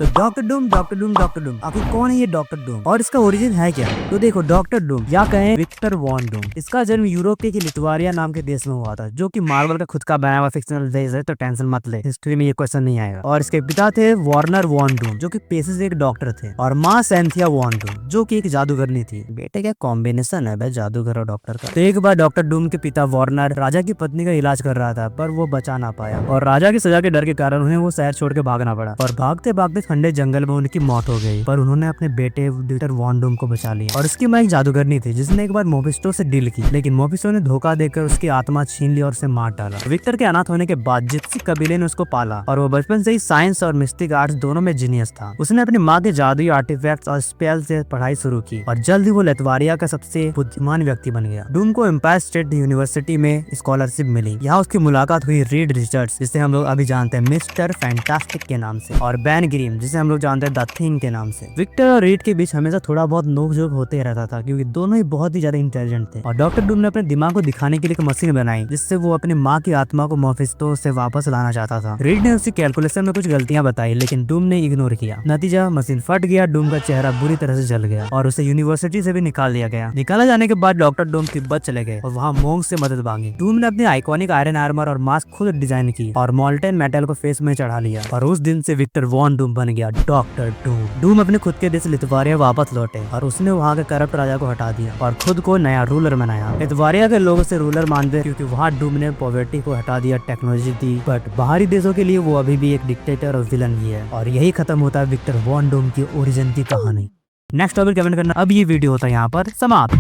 तो डॉक्टर डूम आखिर कौन है ये डॉक्टर डूम और इसका ओरिजिन है क्या? तो देखो, डॉक्टर डूम या कहें विक्टर वॉन डूम, इसका जन्म यूरोप के लिथुआनिया नाम के देश में हुआ था, जो कि मार्वल का खुद का बना हुआ फिक्शनल देश है, तो टेंशन मत ले, हिस्ट्री में ये क्वेश्चन नहीं आएगा। और इसके पिता थे वार्नर वॉन डूम, जो कि पेशे से एक डॉक्टर थे, और माँ सैंथिया वॉन डूम, जो कि एक जादूगरनी थी। बेटे क्या कॉम्बिनेशन है भाई, जादूगर और डॉक्टर का। तो एक बार डॉक्टर डूम के पिता वार्नर राजा की पत्नी का इलाज कर रहा था, पर वो बचा ना पाया, और राजा की सजा के डर के कारण उन्हें वो शहर छोड़ के भागना पड़ा, और भागते भागते ठंडे जंगल में उनकी मौत हो गई। पर उन्होंने अपने बेटे विक्टर वॉन डूम को बचा लिया। और उसकी माँ एक जादूगरनी थी, जिसने एक बार मोफिस्टो से डील की, लेकिन मोफिस्टो ने धोखा देकर उसकी आत्मा छीन ली और उसे मार डाला। विक्टर के अनाथ होने के बाद जिप्सी कबीले ने उसको पाला, और वो बचपन से ही साइंस और मिस्टिक आर्ट्स दोनों में जीनियस था। उसने अपनी माँ के जादुई आर्टिफैक्ट्स और स्पेल से पढ़ाई शुरू की, और जल्द ही वो लिथुआनिया का सबसे बुद्धिमान व्यक्ति बन गया। डूम को एम्पायर स्टेट यूनिवर्सिटी में स्कॉलरशिप मिली। यहाँ उसकी मुलाकात हुई रीड रिचर्ड्स, जिसे हम लोग अभी जानते हैं मिस्टर फैंटास्टिक के नाम से, और बैन ग्रीम, जिसे हम लोग जानते हैं द थिंग के नाम से। विक्टर और रीड के बीच हमेशा थोड़ा बहुत नोक-झोंक होते रहता था, क्योंकि दोनों ही बहुत ही ज्यादा इंटेलिजेंट थे। और डॉक्टर डूम ने अपने दिमाग को दिखाने के लिए एक मशीन बनाई, जिससे वो अपनी माँ की आत्मा को मोफिस्टो से वापस लाना चाहता था। रीड ने उसकी कैलकुलेशन में कुछ गलतियां बताई, लेकिन डूम ने इग्नोर किया। नतीजा, मशीन फट गया, डूम का चेहरा बुरी तरह से जल गया, और उसे यूनिवर्सिटी से भी निकाल दिया गया। निकाला जाने के बाद डॉक्टर डूम तिब्बत चले गए, और वहाँ मोंग से मदद मांगी। डूम ने अपनी आइकॉनिक आयरन आर्मर और मास्क खुद डिजाइन की, और मोल्टेन मेटल को फेस में चढ़ा लिया, और उस दिन से विक्टर वॉन डूम बन गया डॉक्टर डूम। डूम अपने खुद के देश लिथुआनिया वापस लौटे, और उसने वहाँ के करप्ट राजा को हटा दिया और खुद को नया रूलर बनाया। लिथुआनिया के लोग उसे रूलर मानते, क्योंकि वहाँ डूम ने पॉवर्टी को हटा दिया, टेक्नोलॉजी दी, बट बाहरी देशों के लिए वो अभी भी एक डिक्टेटर और विलन ही है। और यही खत्म होता है विक्टर वॉन डूम की ओरिजिन की कहानी। नेक्स्ट टॉपिक कमेंट करना। अब ये वीडियो होता है यहाँ पर समाप्त।